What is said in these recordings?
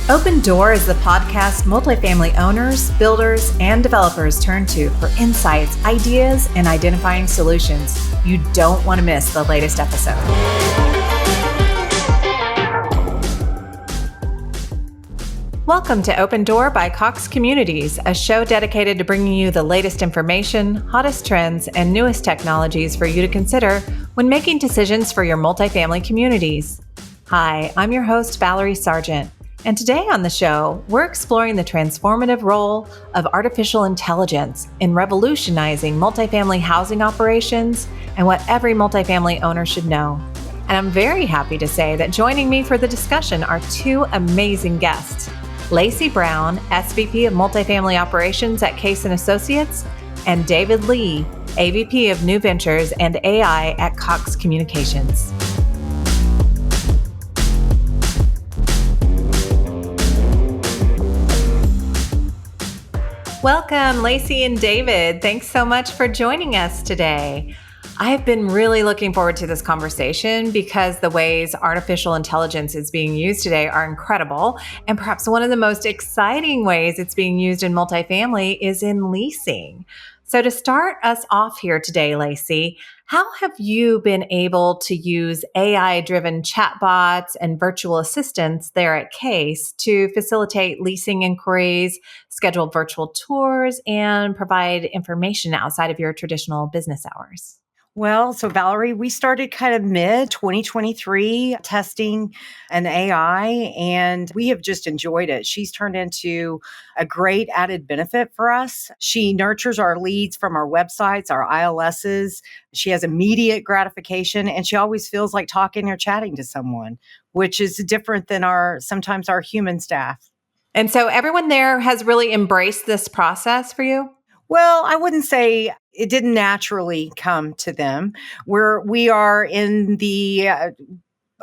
Open Door is the podcast multifamily owners, builders, and developers turn to for insights, ideas, and identifying solutions. You don't want to miss the latest episode. Welcome to Open Door by Cox Communities, a show dedicated to bringing you the latest information, hottest trends, and newest technologies for you to consider when making decisions for your multifamily communities. Hi, I'm your host, Valerie Sargent. And today on the show, we're exploring the transformative role of artificial intelligence in revolutionizing multifamily housing operations and what every multifamily owner should know. And I'm very happy to say that joining me for the discussion are two amazing guests, Lacy Brown, SVP of Multifamily Operations at Case & Associates, and David Lee, AVP of New Ventures and AI at Cox Communications. Welcome, Lacy and David. Thanks so much for joining us today. I've been really looking forward to this conversation because the ways artificial intelligence is being used today are incredible. And perhaps one of the most exciting ways it's being used in multifamily is in leasing. So to start us off here today, Lacy, how have you been able to use AI-driven chatbots and virtual assistants there at Case to facilitate leasing inquiries, schedule virtual tours, and provide information outside of your traditional business hours? Well, so Valerie, we started kind of mid 2023 testing an AI, and we have just enjoyed it. She's turned into a great added benefit for us. She nurtures our leads from our websites, our ILSs. She has immediate gratification, and she always feels like talking or chatting to someone, which is different than sometimes our human staff. And so everyone there has really embraced this process for you? Well, I wouldn't say it didn't naturally come to them. We are in the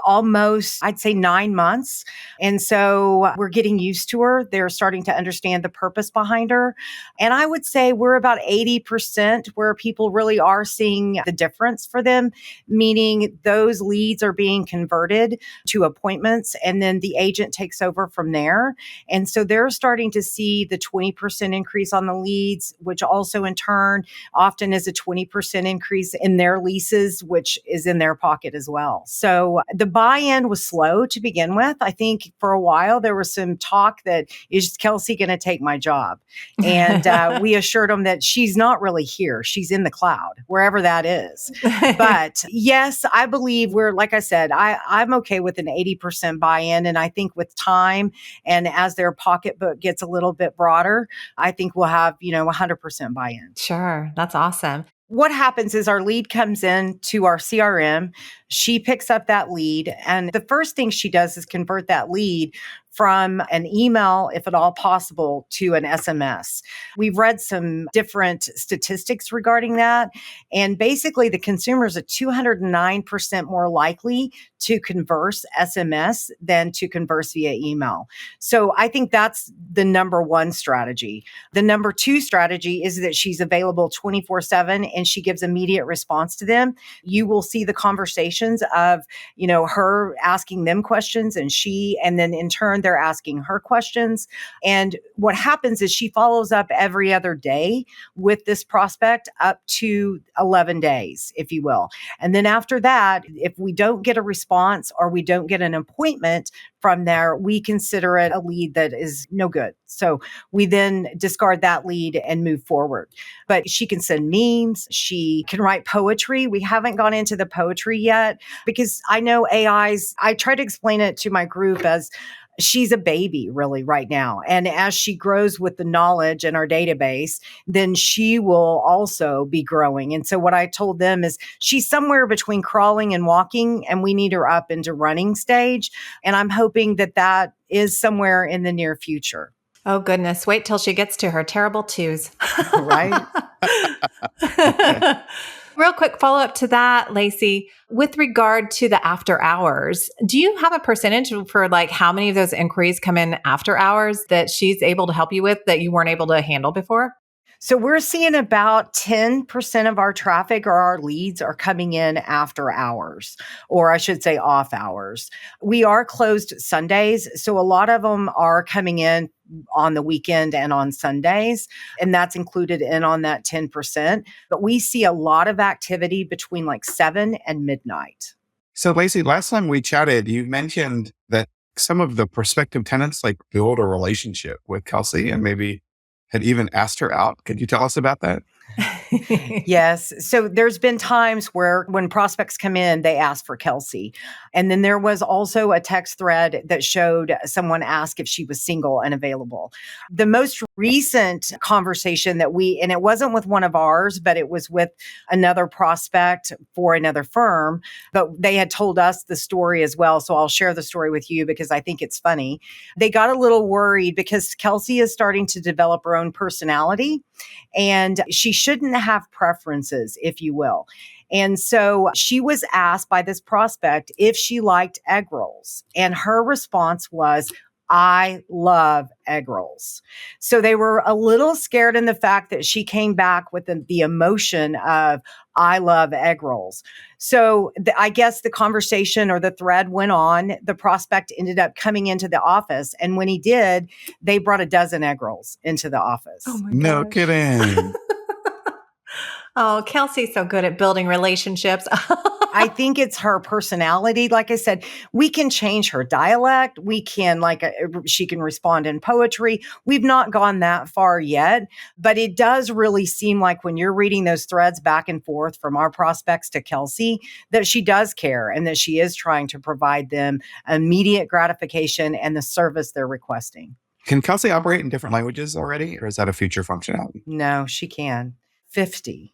almost, I'd say 9 months. And so we're getting used to her. They're starting to understand the purpose behind her. And I would say we're about 80% where people really are seeing the difference for them, meaning those leads are being converted to appointments and then the agent takes over from there. And so they're starting to see the 20% increase on the leads, which also in turn often is a 20% increase in their leases, which is in their pocket as well. So the buy-in was slow to begin with. I think for a while there was some talk that, is Kelsey going to take my job? And we assured them that she's not really here. She's in the cloud, wherever that is. But yes, I believe like I said, I'm okay with an 80% buy-in. And I think with time and as their pocketbook gets a little bit broader, I think we'll have, 100% buy-in. Sure. That's awesome. What happens is our lead comes in to our CRM. She picks up that lead. And the first thing she does is convert that lead from an email, if at all possible, to an SMS. We've read some different statistics regarding that. And basically, the consumers are 209% more likely to converse SMS than to converse via email. So I think that's the number one strategy. The number two strategy is that she's available 24/7 and she gives immediate response to them. You will see the conversations of, her asking them questions and then in turn, they're asking her questions. And what happens is she follows up every other day with this prospect up to 11 days, if you will. And then after that, if we don't get a response or we don't get an appointment from there, we consider it a lead that is no good. So we then discard that lead and move forward. But she can send memes. She can write poetry. We haven't gone into the poetry yet because I know I try to explain it to my group as she's a baby really right now. And as she grows with the knowledge in our database, then she will also be growing. And so what I told them is she's somewhere between crawling and walking, and we need her up into running stage. And I'm hoping that is somewhere in the near future. Oh, goodness. Wait till she gets to her terrible twos. Right? Real quick follow-up to that, Lacy, with regard to the after hours, do you have a percentage for how many of those inquiries come in after hours that she's able to help you with that you weren't able to handle before? So we're seeing about 10% of our traffic or our leads are coming in after hours, or I should say off hours. We are closed Sundays, so a lot of them are coming in on the weekend and on Sundays, and that's included in on that 10%. But we see a lot of activity between like 7 and midnight. So, Lacy, last time we chatted, you mentioned that some of the prospective tenants like build a relationship with Kelsey and maybe had even asked her out. Could you tell us about that? Yes. So there's been times where when prospects come in, they ask for Kelsey. And then there was also a text thread that showed someone asked if she was single and available. The most recent conversation and it wasn't with one of ours, but it was with another prospect for another firm, but they had told us the story as well. So I'll share the story with you because I think it's funny. They got a little worried because Kelsey is starting to develop her own personality and she shouldn't have preferences, if you will. And so she was asked by this prospect if she liked egg rolls. And her response was, I love egg rolls. So they were a little scared in the fact that she came back with the emotion of, I love egg rolls. So I guess the conversation or the thread went on. The prospect ended up coming into the office. And when he did, they brought a dozen egg rolls into the office. Oh my No gosh. kidding. Oh, Kelsey's so good at building relationships. I think it's her personality. Like I said, we can change her dialect. We can, she can respond in poetry. We've not gone that far yet, but it does really seem like when you're reading those threads back and forth from our prospects to Kelsey, that she does care and that she is trying to provide them immediate gratification and the service they're requesting. Can Kelsey operate in different languages already, or is that a future functionality? No, she can. 50.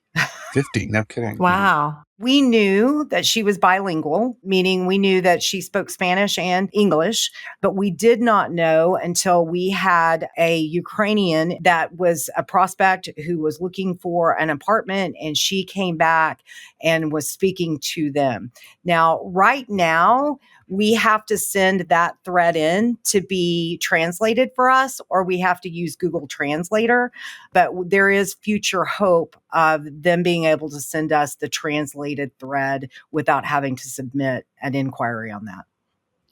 50, no kidding. Wow. We knew that she was bilingual, meaning we knew that she spoke Spanish and English, but we did not know until we had a Ukrainian that was a prospect who was looking for an apartment, and she came back and was speaking to them. Now, right now, we have to send that thread in to be translated for us, or we have to use Google Translator. But there is future hope of them being able to send us the translated thread without having to submit an inquiry on that.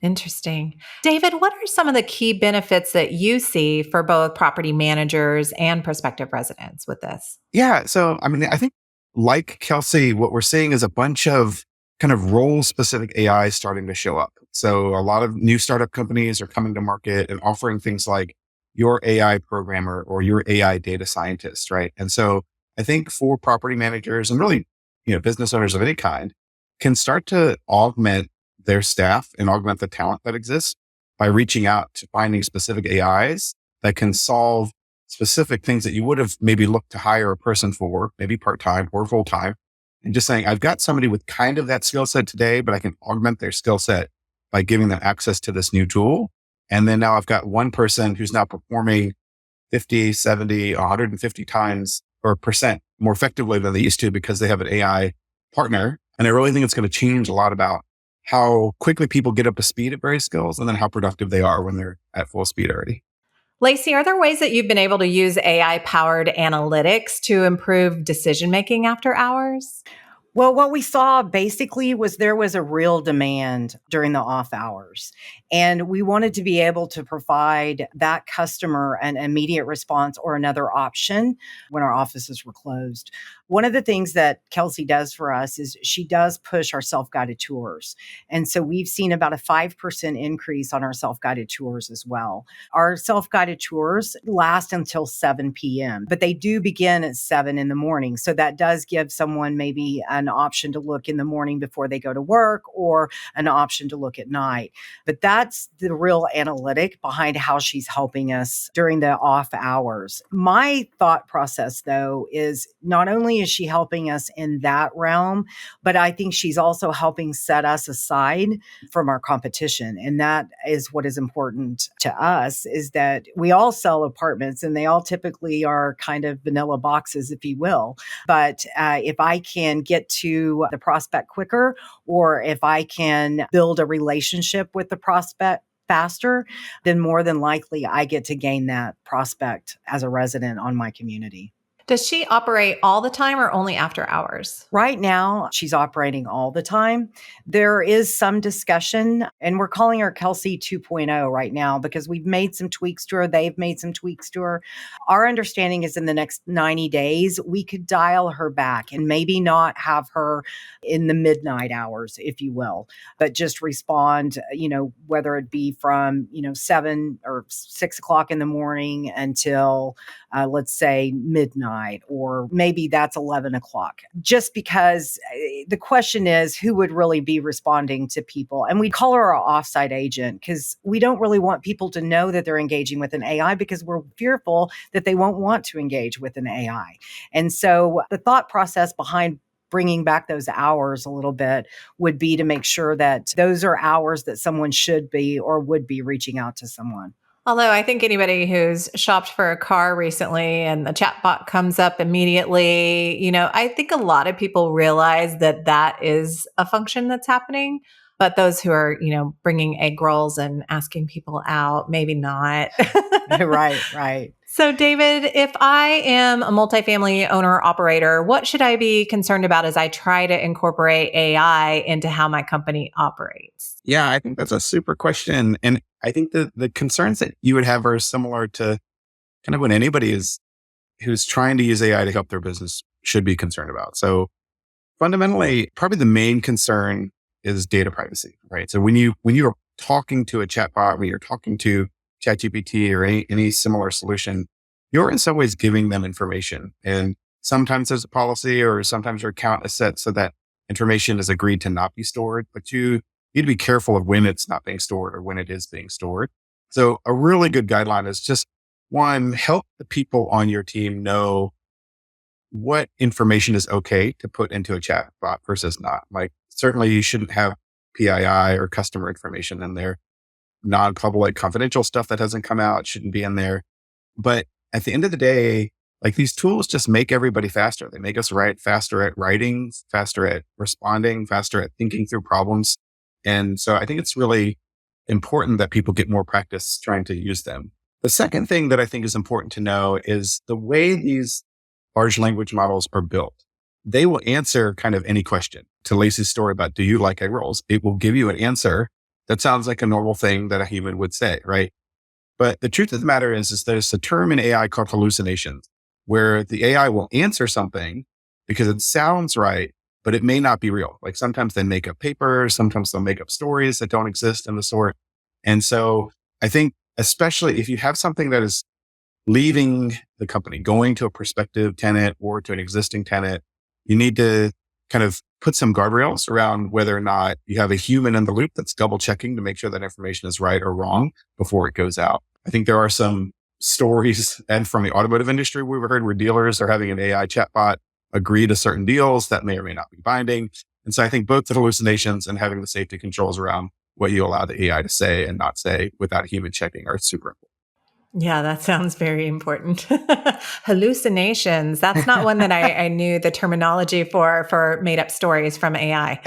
Interesting. David, what are some of the key benefits that you see for both property managers and prospective residents with this? Yeah. So, I think like Kelsey, what we're seeing is a bunch of kind of role specific AI starting to show up. So a lot of new startup companies are coming to market and offering things like your AI programmer or your AI data scientist, right? And so I think for property managers and really, business owners of any kind can start to augment their staff and augment the talent that exists by reaching out to finding specific AIs that can solve specific things that you would have maybe looked to hire a person for, maybe part-time or full-time. And just saying, I've got somebody with kind of that skill set today, but I can augment their skill set by giving them access to this new tool. And then now I've got one person who's now performing 50, 70, 150 times or percent more effectively than they used to because they have an AI partner. And I really think it's going to change a lot about how quickly people get up to speed at various skills and then how productive they are when they're at full speed already. Lacy, are there ways that you've been able to use AI-powered analytics to improve decision-making after hours? Well, what we saw basically was there was a real demand during the off hours. And we wanted to be able to provide that customer an immediate response or another option when our offices were closed. One of the things that Kelsey does for us is she does push our self-guided tours. And so we've seen about a 5% increase on our self-guided tours as well. Our self-guided tours last until 7 p.m., but they do begin at 7 in the morning. So that does give someone maybe an option to look in the morning before they go to work or an option to look at night. But that's the real analytic behind how she's helping us during the off hours. My thought process, though, is not only is she helping us in that realm, but I think she's also helping set us aside from our competition. And that is what is important to us, is that we all sell apartments and they all typically are kind of vanilla boxes, if you will. But if I can get to the prospect quicker, or if I can build a relationship with the prospect faster, then more than likely I get to gain that prospect as a resident on my community. Does she operate all the time or only after hours? Right now, she's operating all the time. There is some discussion, and we're calling her Kelsey 2.0 right now because we've made some tweaks to her. They've made some tweaks to her. Our understanding is in the next 90 days, we could dial her back and maybe not have her in the midnight hours, if you will, but just respond, whether it be from, 7 or 6 o'clock in the morning until let's say midnight, or maybe that's 11 o'clock. Just because the question is who would really be responding to people. And we call her our offsite agent because we don't really want people to know that they're engaging with an AI because we're fearful that they won't want to engage with an AI. And so the thought process behind bringing back those hours a little bit would be to make sure that those are hours that someone should be or would be reaching out to someone. Although I think anybody who's shopped for a car recently and the chatbot comes up immediately, I think a lot of people realize that that is a function that's happening. But those who are, bringing egg rolls and asking people out, maybe not. Right, right. So, David, if I am a multifamily owner operator, what should I be concerned about as I try to incorporate AI into how my company operates? Yeah, I think that's a super question. And I think the concerns that you would have are similar to kind of what anybody is who's trying to use AI to help their business should be concerned about. So fundamentally, probably the main concern is data privacy, right? So when you're talking to a chatbot, when you're talking to ChatGPT or any similar solution, you're in some ways giving them information. And sometimes there's a policy or sometimes your account is set so that information is agreed to not be stored, but you need to be careful of when it's not being stored or when it is being stored. So a really good guideline is just one, help the people on your team know what information is okay to put into a chatbot versus not. Like certainly you shouldn't have PII or customer information in there. Non-public confidential stuff that hasn't come out shouldn't be in there. But at the end of the day, like these tools just make everybody faster. They make us write faster at writing, faster at responding, faster at thinking through problems. And so I think it's really important that people get more practice trying to use them. The second thing that I think is important to know is the way these large language models are built. They will answer kind of any question. To Lacy's story about, do you like egg rolls? It will give you an answer that sounds like a normal thing that a human would say, right? But the truth of the matter is there's a term in AI called hallucinations, where the AI will answer something because it sounds right, but it may not be real. Like sometimes they make up papers, sometimes they'll make up stories that don't exist in the sort. And so I think, especially if you have something that is leaving the company, going to a prospective tenant or to an existing tenant, you need to kind of put some guardrails around whether or not you have a human in the loop that's double checking to make sure that information is right or wrong before it goes out. I think there are some stories and from the automotive industry we've heard where dealers are having an AI chatbot agree to certain deals that may or may not be binding. And so I think both the hallucinations and having the safety controls around what you allow the AI to say and not say without human checking are super important. Yeah, that sounds very important. Hallucinations. That's not one that I knew the terminology for made up stories from AI.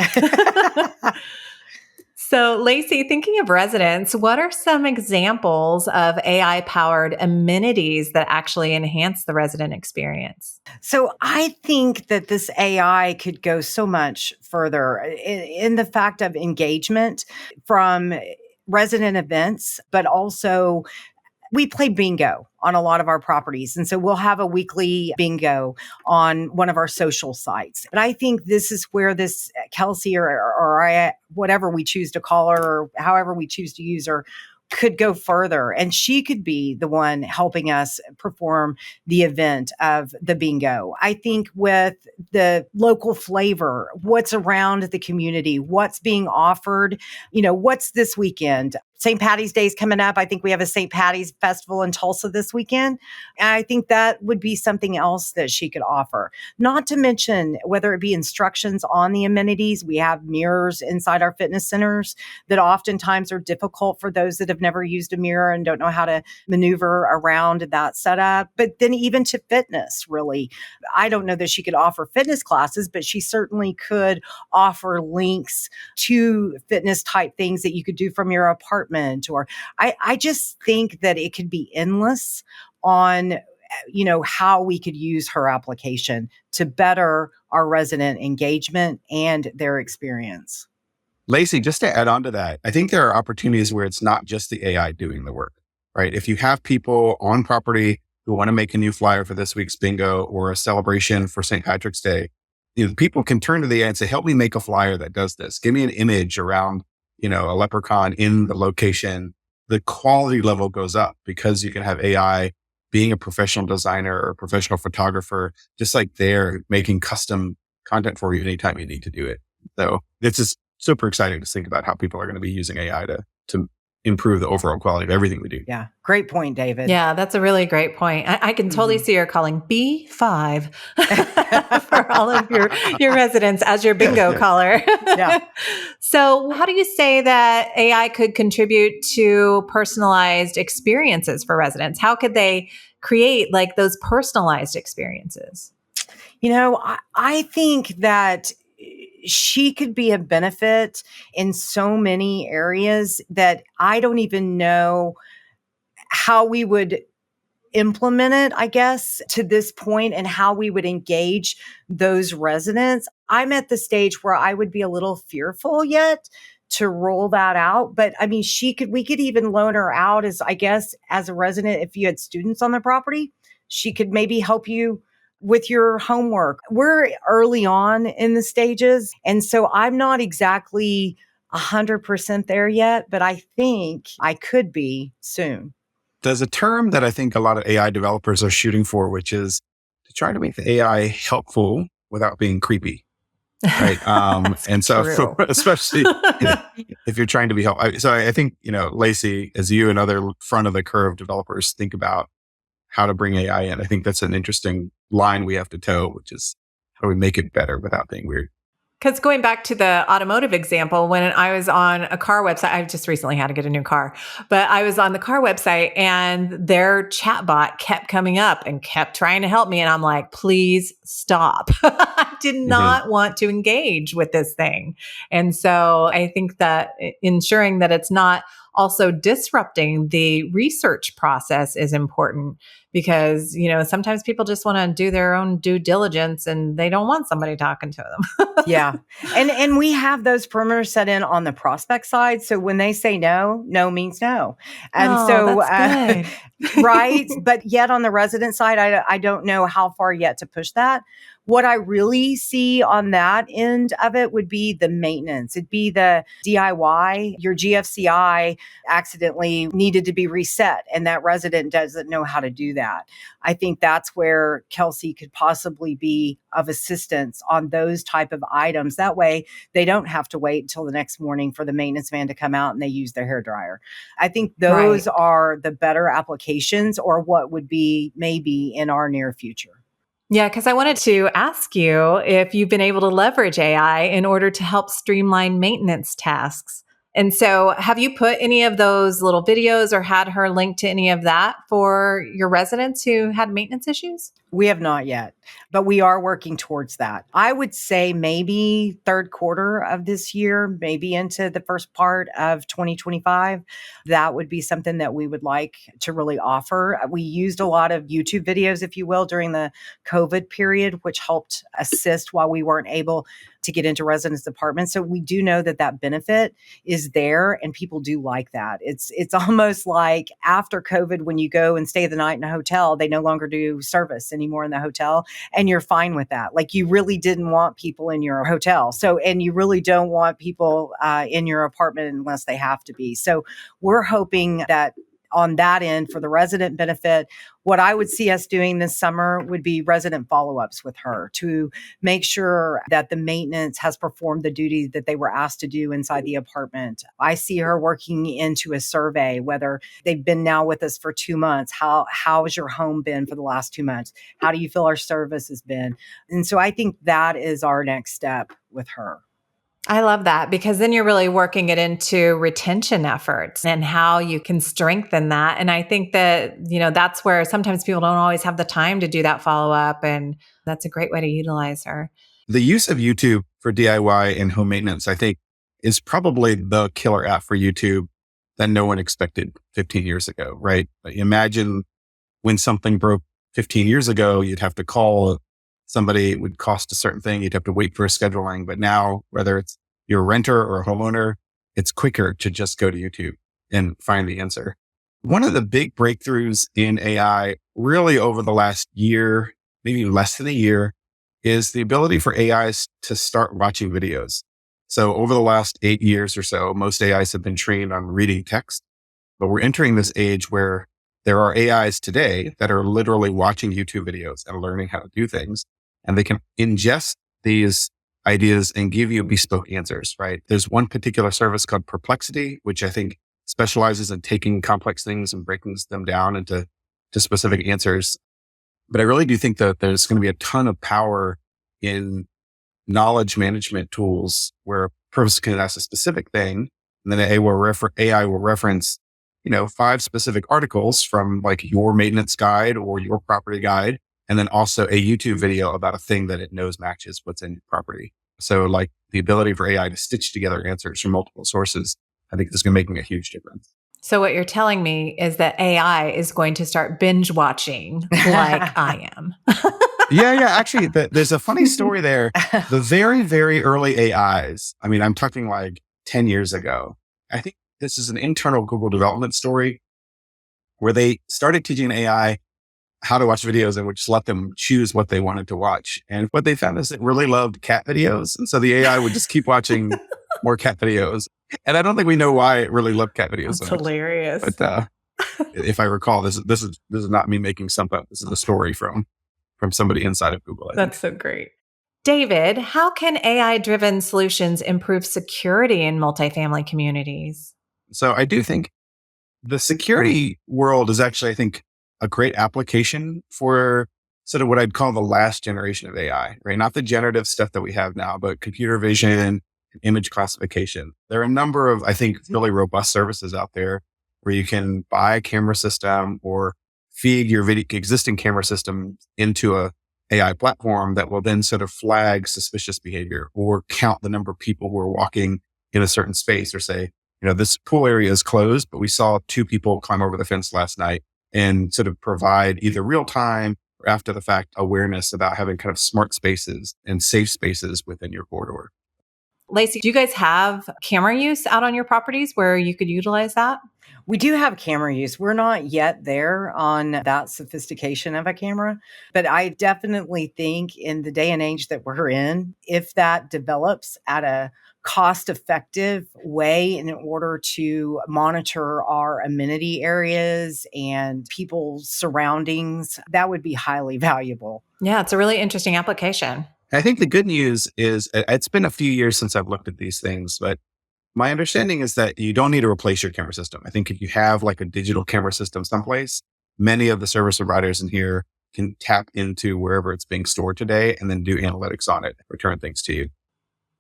So, Lacy, thinking of residents, what are some examples of AI powered amenities that actually enhance the resident experience? So I think that this AI could go so much further in the fact of engagement from resident events, but also we play bingo on a lot of our properties. And so we'll have a weekly bingo on one of our social sites. But I think this is where this Kelsey or I, whatever we choose to call her, or however we choose to use her, could go further. And she could be the one helping us perform the event of the bingo. I think with the local flavor, what's around the community, what's being offered, what's this weekend? St. Patty's Day is coming up. I think we have a St. Patty's Festival in Tulsa this weekend. And I think that would be something else that she could offer. Not to mention, whether it be instructions on the amenities, we have mirrors inside our fitness centers that oftentimes are difficult for those that have never used a mirror and don't know how to maneuver around that setup. But then even to fitness, really, I don't know that she could offer fitness classes, but she certainly could offer links to fitness type things that you could do from your apartment. Or I just think that it could be endless on how we could use her application to better our resident engagement and their experience. Lacy, just to add on to that, I think there are opportunities where it's not just the AI doing the work, right? If you have people on property who want to make a new flyer for this week's bingo or a celebration for St. Patrick's Day, people can turn to the AI and say, help me make a flyer that does this. Give me an image around, a leprechaun in the location. The quality level goes up because you can have AI being a professional designer or a professional photographer, just like they're making custom content for you anytime you need to do it. So this is super exciting to think about how people are going to be using AI to improve the overall quality of everything we do. Yeah. Great point, David. Yeah, that's a really great point. I can totally see her calling B5 for all of your residents as your bingo caller. Yeah. So how do you say that AI could contribute to personalized experiences for residents? How could they create like those personalized experiences? I think that she could be a benefit in so many areas that I don't even know how we would implement it, I guess, to this point and how we would engage those residents. I'm at the stage where I would be a little fearful yet to roll that out. But I mean, we could even loan her out as, I guess, as a resident, if you had students on the property, she could maybe help you with your homework. We're early on in the stages. And so I'm not exactly 100% there yet, but I think I could be soon. There's a term that I think a lot of AI developers are shooting for, which is to try to make the AI helpful without being creepy. Right. And so especially if you're trying to be helpful. So I think, Lacy, as you and other front of the curve developers think about how to bring AI in, I think that's an interesting line we have to toe, which is how do we make it better without being weird? Because going back to the automotive example, when I was on a car website, I just recently had to get a new car, but I was on the car website and their chatbot kept coming up and kept trying to help me. And I'm like, please stop. I did not want to engage with this thing. And so I think that ensuring that it's not also disrupting the research process is important because, sometimes people just want to do their own due diligence and they don't want somebody talking to them. Yeah. And we have those perimeters set in on the prospect side. So when they say no, no means no. And that's right. But yet on the resident side, I don't know how far yet to push that. What I really see on that end of it would be the maintenance. It'd be the DIY. Your GFCI accidentally needed to be reset, and that resident doesn't know how to do that. I think that's where Kelsey could possibly be of assistance on those type of items. That way, they don't have to wait until the next morning for the maintenance man to come out and they use their hairdryer. I think those are the better applications or what would be maybe in our near future. Yeah, because I wanted to ask you if you've been able to leverage AI in order to help streamline maintenance tasks. And so have you put any of those little videos or had her link to any of that for your residents who had maintenance issues? We have not yet, but we are working towards that. I would say maybe third quarter of this year, maybe into the first part of 2025. That would be something that we would like to really offer. We used a lot of YouTube videos, if you will, during the COVID period, which helped assist while we weren't able to get into residence apartments. So we do know that that benefit is there and people do like that. It's almost like after COVID, when you go and stay the night in a hotel, they no longer do service anymore in the hotel. And you're fine with that. Like you really didn't want people in your hotel. So, and you really don't want people in your apartment unless they have to be. So we're hoping that on that end for the resident benefit, what I would see us doing this summer would be resident follow-ups with her to make sure that the maintenance has performed the duty that they were asked to do inside the apartment. I see her working into a survey, whether they've been now with us for 2 months. How has your home been for the last 2 months? How do you feel our service has been? And so I think that is our next step with her. I love that because then you're really working it into retention efforts and how you can strengthen that. And I think that, that's where sometimes people don't always have the time to do that follow up. And that's a great way to utilize her. The use of YouTube for DIY and home maintenance, I think, is probably the killer app for YouTube that no one expected 15 years ago, right? Imagine when something broke 15 years ago, you'd have to call somebody, it would cost a certain thing. You'd have to wait for a scheduling. But now, whether it's you're a renter or a homeowner, it's quicker to just go to YouTube and find the answer. One of the big breakthroughs in AI really over the last year, maybe less than a year, is the ability for AIs to start watching videos. So over the last 8 years or so, most AIs have been trained on reading text, but we're entering this age where there are AIs today that are literally watching YouTube videos and learning how to do things, and they can ingest these ideas and give you bespoke answers, right? There's one particular service called Perplexity, which I think specializes in taking complex things and breaking them down into specific answers. But I really do think that there's going to be a ton of power in knowledge management tools where a person can ask a specific thing, and then AI will reference, 5 specific articles from like your maintenance guide or your property guide, and then also a YouTube video about a thing that it knows matches what's in your property. So like the ability for AI to stitch together answers from multiple sources, I think is going to make a huge difference. So what you're telling me is that AI is going to start binge watching like I am. Yeah. Actually, there's a funny story there. The very, very early AIs, I mean, I'm talking like 10 years ago. I think this is an internal Google development story where they started teaching AI how to watch videos and would just let them choose what they wanted to watch. And what they found is it really loved cat videos. And so the AI would just keep watching more cat videos. And I don't think we know why it really loved cat videos. That's hilarious. But if I recall, this is not me making something up. This is a story from somebody inside of Google. That's so great. David, how can AI-driven solutions improve security in multifamily communities? So I do think the security world is actually, I think, a great application for sort of what I'd call the last generation of AI, right? Not the generative stuff that we have now, but computer vision, image classification. There are a number of, I think, really robust services out there where you can buy a camera system or feed your existing camera system into a AI platform that will then sort of flag suspicious behavior or count the number of people who are walking in a certain space, or say, this pool area is closed, but we saw 2 people climb over the fence last night, and sort of provide either real time or after the fact awareness about having kind of smart spaces and safe spaces within your corridor. Lacy, do you guys have camera use out on your properties where you could utilize that? We do have camera use. We're not yet there on that sophistication of a camera, but I definitely think in the day and age that we're in, if that develops at a cost-effective way in order to monitor our amenity areas and people's surroundings, that would be highly valuable. Yeah, it's a really interesting application. I think the good news is it's been a few years since I've looked at these things, but my understanding is that you don't need to replace your camera system. I think if you have like a digital camera system someplace, many of the service providers in here can tap into wherever it's being stored today and then do analytics on it, return things to you.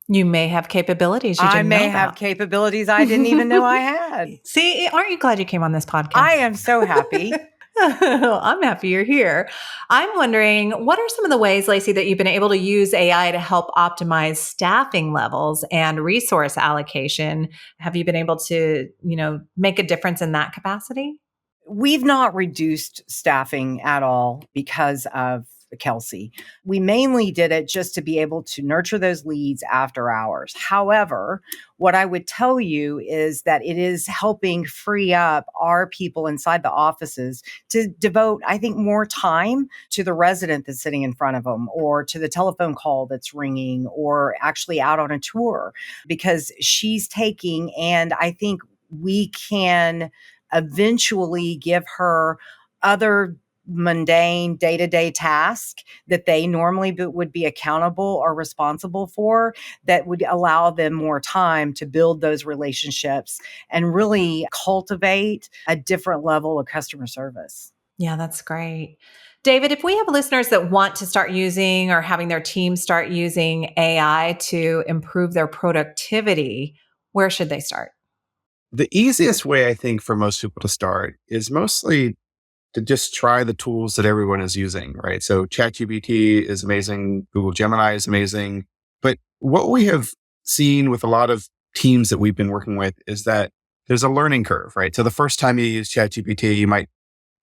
You may have capabilities you didn't I may know have about. capabilities I didn't even know I had. See, aren't you glad you came on this podcast? I am so happy. I'm happy you're here. I'm wondering, what are some of the ways, Lacy, that you've been able to use AI to help optimize staffing levels and resource allocation? Have you been able to, make a difference in that capacity? We've not reduced staffing at all because of Kelsey. We mainly did it just to be able to nurture those leads after hours. However, what I would tell you is that it is helping free up our people inside the offices to devote, I think, more time to the resident that's sitting in front of them, or to the telephone call that's ringing, or actually out on a tour, because she's taking, and I think we can eventually give her other mundane day-to-day task that they normally would be accountable or responsible for, that would allow them more time to build those relationships and really cultivate a different level of customer service. Yeah, that's great. David, if we have listeners that want to start using or having their team start using AI to improve their productivity, where should they start? The easiest way, I think, for most people to start is mostly to just try the tools that everyone is using, right? So ChatGPT is amazing. Google Gemini is amazing. But what we have seen with a lot of teams that we've been working with is that there's a learning curve, right? So the first time you use ChatGPT, you might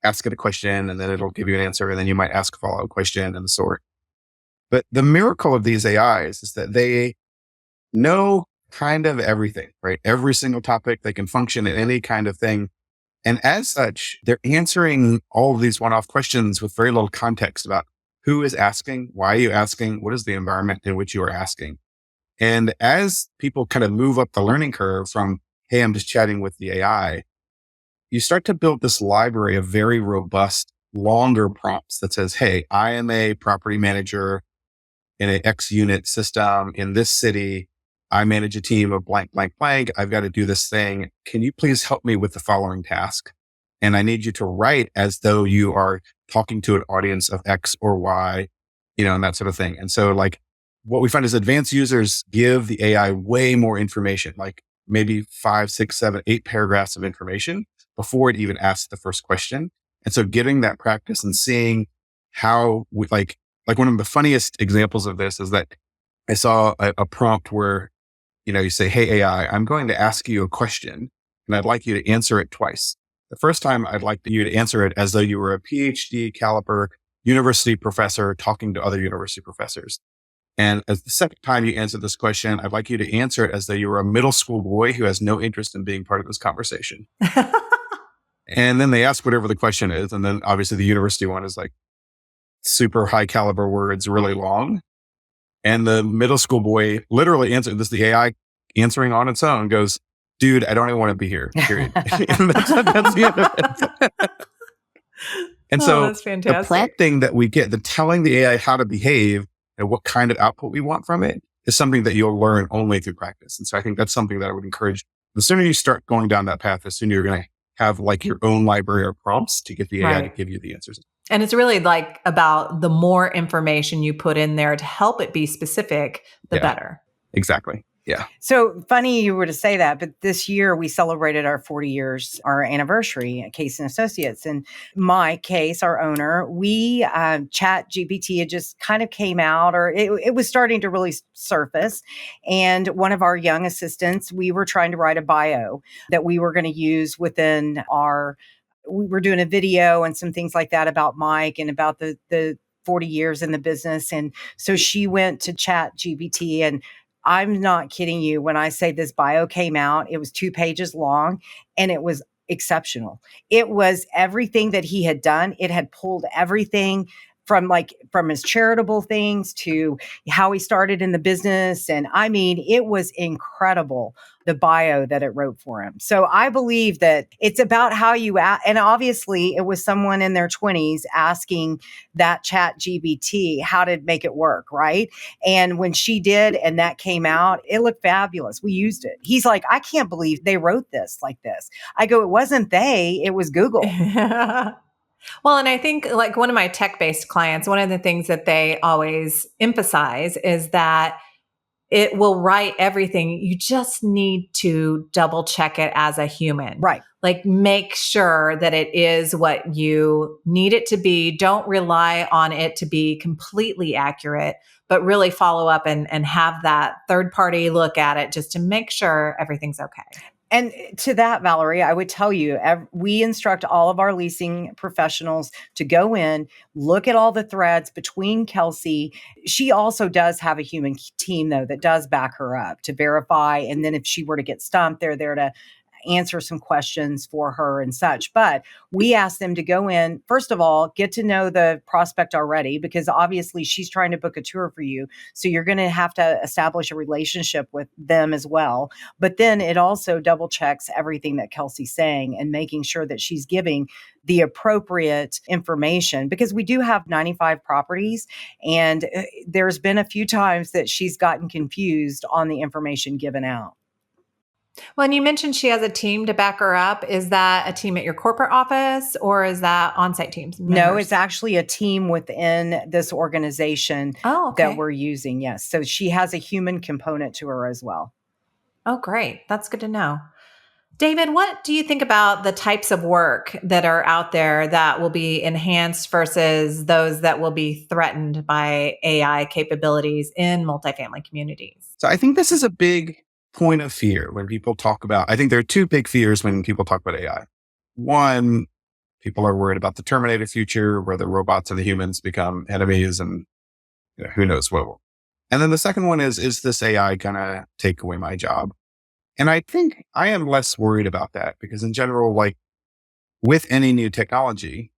ask it a question and then it'll give you an answer. And then you might ask a follow-up question and so on. But the miracle of these AIs is that they know kind of everything, right? Every single topic, they can function in any kind of thing. And as such, they're answering all of these one-off questions with very little context about who is asking, why are you asking, what is the environment in which you are asking. And as people kind of move up the learning curve from, hey, I'm just chatting with the AI, you start to build this library of very robust, longer prompts that says, hey, I am a property manager in an X unit system in this city. I manage a team of blank, blank, blank. I've got to do this thing. Can you please help me with the following task? And I need you to write as though you are talking to an audience of X or Y, and that sort of thing. And so like what we find is advanced users give the AI way more information, like maybe 5, 6, 7, 8 paragraphs of information before it even asks the first question. And so getting that practice and seeing how we like one of the funniest examples of this is that I saw a prompt where, you say, hey, AI, I'm going to ask you a question and I'd like you to answer it twice. The first time I'd like you to answer it as though you were a PhD caliber university professor talking to other university professors. And as the second time you answer this question, I'd like you to answer it as though you were a middle school boy who has no interest in being part of this conversation. And then they ask whatever the question is. And then obviously the university one is like super high caliber words, really long. And the middle school boy literally answered this, the AI answering on its own goes, dude, I don't even want to be here, period. And that's the end of it. And so that's fantastic. The prompting that we get, the telling the AI how to behave and what kind of output we want from it is something that you'll learn only through practice. And so I think that's something that I would encourage. The sooner you start going down that path, the sooner you're going to have like your own library of prompts to get the AI to give you the answers. And it's really like about the more information you put in there to help it be specific, the better. Exactly. Yeah. So funny you were to say that, but this year we celebrated our 40 years, our anniversary at Case and Associates. And my Case, our owner, we Chat GPT, it just kind of came out, or it was starting to really surface. And one of our young assistants, we were trying to write a bio that we were going to use within we were doing a video and some things like that about Mike and about the 40 years in the business. And so she went to Chat GPT, and I'm not kidding you when I say this bio came out. It was 2 pages long and it was exceptional. It was everything that he had done. It had pulled everything from his charitable things to how he started in the business. And I mean, it was incredible, the bio that it wrote for him. So I believe that it's about how you and obviously it was someone in their 20s asking that Chat GPT how to make it work, right? And when she did and that came out, it looked fabulous. We used it. He's like, I can't believe they wrote this like this. I go, it wasn't they, it was Google. Well, and I think like one of my tech-based clients, one of the things that they always emphasize is that it will write everything. You just need to double check it as a human. Right. Like make sure that it is what you need it to be. Don't rely on it to be completely accurate, but really follow up and have that third party look at it just to make sure everything's okay. And to that, Valerie, I would tell you, we instruct all of our leasing professionals to go in, look at all the threads between Kelsey. She also does have a human team, though, that does back her up to verify. And then if she were to get stumped, they're there to answer some questions for her and such. But we ask them to go in, first of all, get to know the prospect already, because obviously she's trying to book a tour for you. So you're going to have to establish a relationship with them as well. But then it also double checks everything that Kelsey's saying and making sure that she's giving the appropriate information, because we do have 95 properties. And there's been a few times that she's gotten confused on the information given out. Well, and you mentioned she has a team to back her up. Is that a team at your corporate office or is that on-site teams? Members? No, it's actually a team within this organization that we're using. Yes. So she has a human component to her as well. Oh, great. That's good to know. David, what do you think about the types of work that are out there that will be enhanced versus those that will be threatened by AI capabilities in multifamily communities? So I think this is a big point of fear when people talk about, I think there are 2 big fears when people talk about AI. One, People are worried about the Terminator future where the robots and the humans become enemies and who knows what. And then the second one is this AI going to take away my job? And I think I am less worried about that because in general, like with any new technology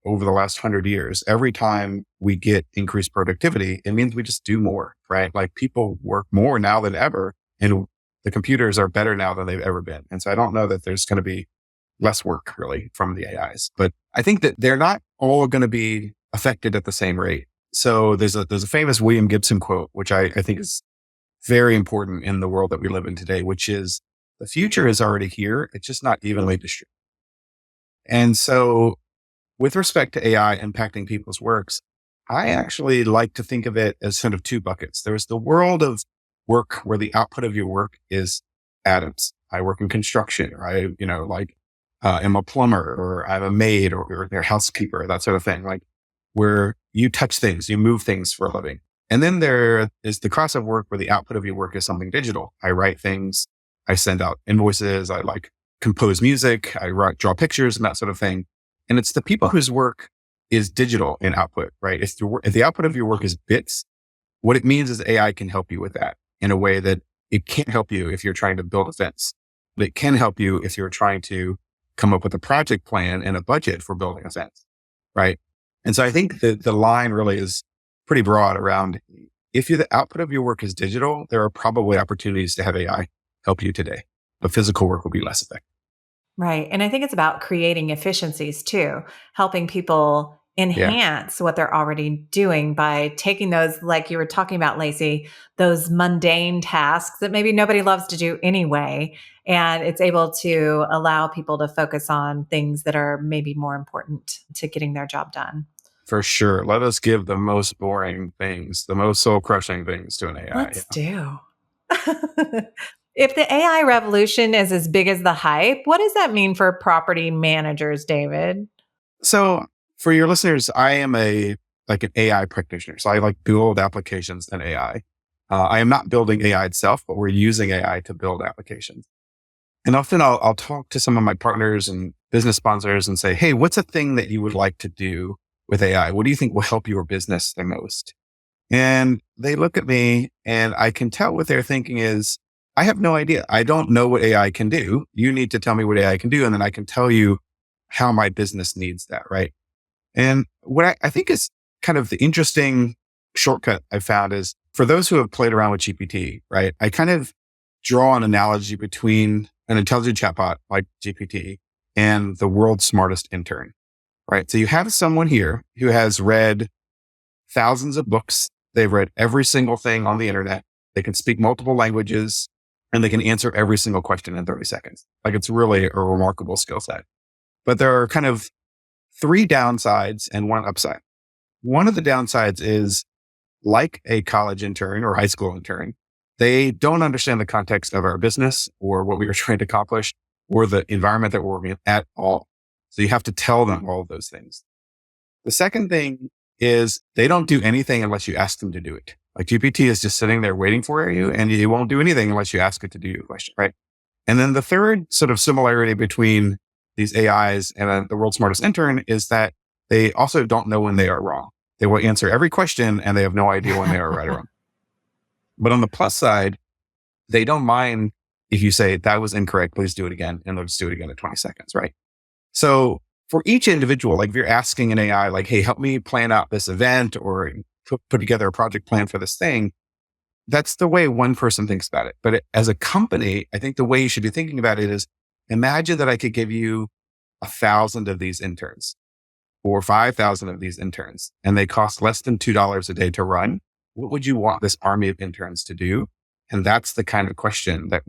over the last 100 years, every time we get increased productivity, it means we just do more, right? Like people work more now than ever and the computers are better now than they've ever been. And so I don't know that there's going to be less work really from the AIs, but I think that they're not all going to be affected at the same rate. So there's a famous William Gibson quote, which I think is very important in the world that we live in today, which is the future is already here. It's just not evenly distributed. And so with respect to AI impacting people's works, I actually like to think of it as sort of two buckets. There's the world of work where the output of your work is atoms. I work in construction, or I'm a plumber or I'm a maid or a housekeeper, that sort of thing. Like where you touch things, you move things for a living. And then there is the cross of work where the output of your work is something digital. I write things, I send out invoices, I compose music, draw pictures and that sort of thing. And it's the people whose work is digital in output, right? If the output of your work is bits, what it means is AI can help you with that in a way that it can't help you if you're trying to build a fence. But it can help you if you're trying to come up with a project plan and a budget for building a fence, right? And so I think that the line really is pretty broad around if the output of your work is digital, there are probably opportunities to have AI help you today, but physical work will be less effective. Right. And I think it's about creating efficiencies too, helping people Yeah, enhance what they're already doing by taking those, like you were talking about, Lacy, those mundane tasks that maybe nobody loves to do anyway. And it's able to allow people to focus on things that are maybe more important to getting their job done. for sure. Let us give the most boring things, the most soul crushing things to an AI. Let's do. If the AI revolution is as big as the hype, what does that mean for property managers, David? So for your listeners, I am an AI practitioner. So I build applications in AI. I am not building AI itself, but we're using AI to build applications. And often I'll talk to some of my partners and business sponsors and say, hey, what's a thing that you would like to do with AI? What do you think will help your business the most? And they look at me and I can tell what they're thinking is, I have no idea. I don't know what AI can do. You need to tell me what AI can do. And then I can tell you how my business needs that. Right. And what I think is kind of the interesting shortcut I found is for those who have played around with GPT, right? I kind of draw an analogy between an intelligent chatbot like GPT and the world's smartest intern, right? So you have someone here who has read thousands of books. They've read every single thing on the internet. They can speak multiple languages and they can answer every single question in 30 seconds. It's really a remarkable skill set. But there are kind of three downsides and one upside. One of the downsides is like a college intern or high school intern, they don't understand the context of our business or what we are trying to accomplish or the environment that we're working in at all. So you have to tell them all of those things. The second thing is they don't do anything unless you ask them to do it. Like GPT is just sitting there waiting for you and you won't do anything unless you ask it to do your question, right? And then the third sort of similarity between these AIs and the world's smartest intern is that they also don't know when they are wrong. They will answer every question and they have no idea when they are right or wrong. But on the plus side, they don't mind if you say that was incorrect, please do it again. And they'll just do it again in 20 seconds, right? So for each individual, if you're asking an AI, hey, help me plan out this event or put together a project plan for this thing, that's the way one person thinks about it. But as a company, I think the way you should be thinking about it is imagine that I could give you 1,000 of these interns or 5,000 of these interns and they cost less than $2 a day to run. What would you want this army of interns to do? And that's the kind of question that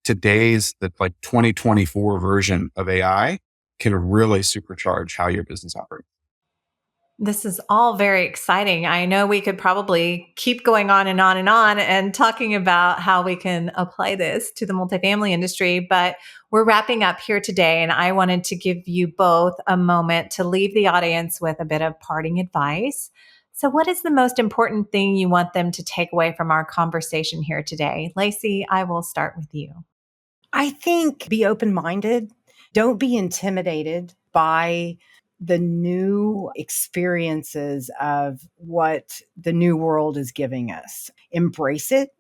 today's 2024 version of AI can really supercharge how your business operates. This is all very exciting. I know we could probably keep going on and on and on and talking about how we can apply this to the multifamily industry, but we're wrapping up here today. And I wanted to give you both a moment to leave the audience with a bit of parting advice. So what is the most important thing you want them to take away from our conversation here today? Lacy, I will start with you. I think be open-minded. Don't be intimidated by the new experiences of what the new world is giving us. Embrace it.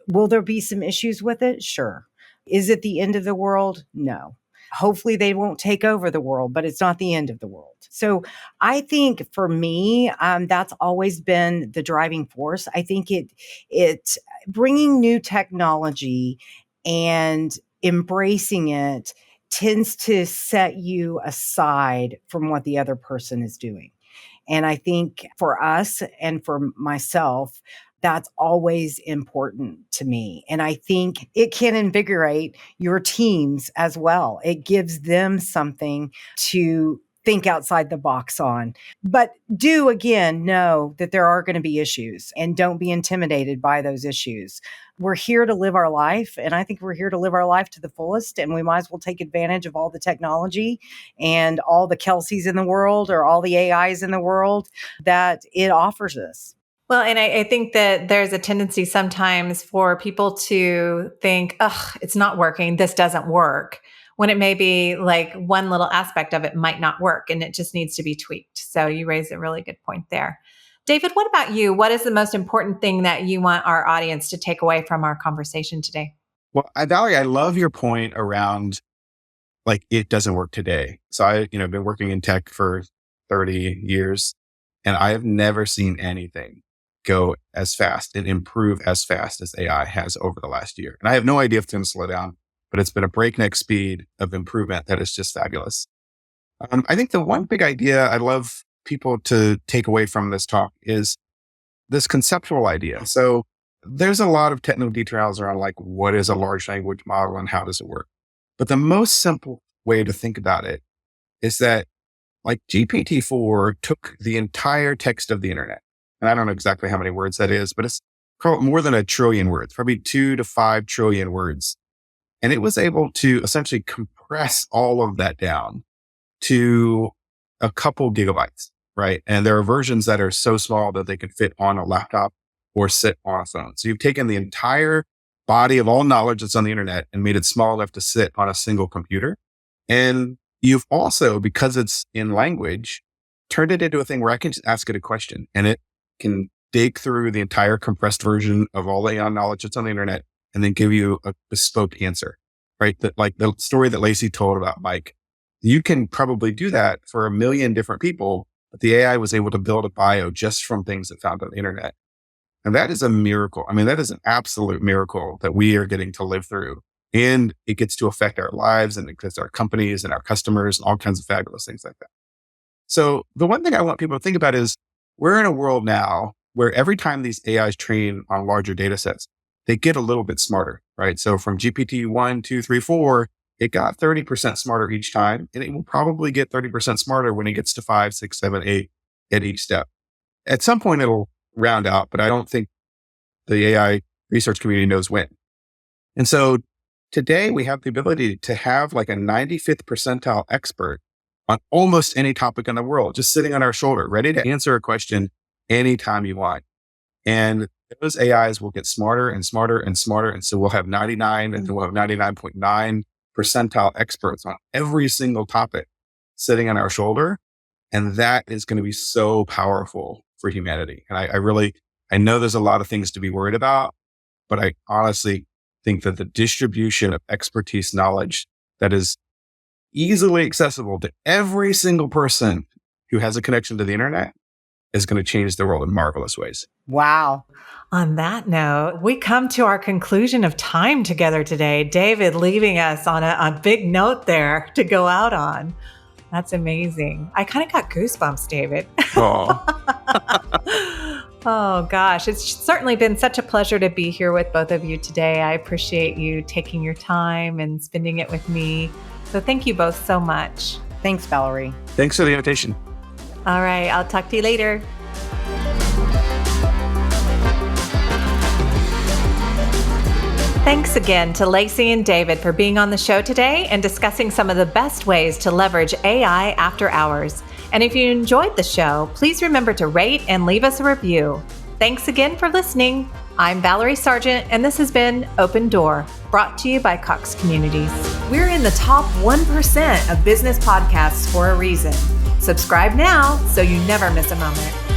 Will there be some issues with it? Sure. Is it the end of the world? No. Hopefully they won't take over the world, but it's not the end of the world. So I think for me, that's always been the driving force. I think it bringing new technology and embracing it tends to set you aside from what the other person is doing. And I think for us and for myself, that's always important to me. And I think it can invigorate your teams as well. It gives them something to think outside the box on. But do again know that there are going to be issues and don't be intimidated by those issues. We're here to live our life. And I think we're here to live our life to the fullest. And we might as well take advantage of all the technology and all the Kelseys in the world or all the AIs in the world that it offers us. Well, and I think that there's a tendency sometimes for people to think, ugh, it's not working. This doesn't work. When it may be like one little aspect of it might not work and it just needs to be tweaked. So you raised a really good point there. David, what about you? What is the most important thing that you want our audience to take away from our conversation today? Well, Valerie, I love your point around like it doesn't work today. So I've been working in tech for 30 years and I have never seen anything go as fast and improve as fast as AI has over the last year. And I have no idea if it's going to slow down, but it's been a breakneck speed of improvement that is just fabulous. I think the one big idea I'd love people to take away from this talk is this conceptual idea. So there's a lot of technical details around like what is a large language model and how does it work? But the most simple way to think about it is that like GPT-4 took the entire text of the internet. And I don't know exactly how many words that is, but it's more than 1 trillion words, probably 2 to 5 trillion words. And it was able to essentially compress all of that down to a couple gigabytes, right? And there are versions that are so small that they can fit on a laptop or sit on a phone. So you've taken the entire body of all knowledge that's on the internet and made it small enough to sit on a single computer. And you've also, because it's in language, turned it into a thing where I can just ask it a question and it can dig through the entire compressed version of all the knowledge that's on the internet and then give you a bespoke answer, right? That like the story that Lacy told about Mike, you can probably do that for 1 million different people, but the AI was able to build a bio just from things it found on the internet. And that is a miracle. I mean, that is an absolute miracle that we are getting to live through. And it gets to affect our lives and it affects our companies and our customers and all kinds of fabulous things like that. So the one thing I want people to think about is we're in a world now where every time these AIs train on larger data sets, they get a little bit smarter, right? So from GPT 1, 2, 3, 4, it got 30% smarter each time. And it will probably get 30% smarter when it gets to 5, 6, 7, 8 at each step. At some point, it'll round out, but I don't think the AI research community knows when. And so today we have the ability to have like a 95th percentile expert on almost any topic in the world, just sitting on our shoulder, ready to answer a question anytime you want. And those AIs will get smarter and smarter and smarter. And so we'll have 99 and then we'll have 99.9 percentile experts on every single topic sitting on our shoulder. And that is going to be so powerful for humanity. And I know there's a lot of things to be worried about, but I honestly think that the distribution of expertise knowledge that is easily accessible to every single person who has a connection to the internet is going to change the world in marvelous ways. Wow. On that note, we come to our conclusion of time together today. David leaving us on a big note there to go out on. That's amazing. I kind of got goosebumps, David. Oh. Oh gosh, it's certainly been such a pleasure to be here with both of you today. I appreciate you taking your time and spending it with me. So thank you both so much. Thanks, Valerie. Thanks for the invitation. All right, I'll talk to you later. Thanks again to Lacy and David for being on the show today and discussing some of the best ways to leverage AI after hours. And if you enjoyed the show, please remember to rate and leave us a review. Thanks again for listening. I'm Valerie Sargent, and this has been Open Door, brought to you by Cox Communities. We're in the top 1% of business podcasts for a reason. Subscribe now so you never miss a moment.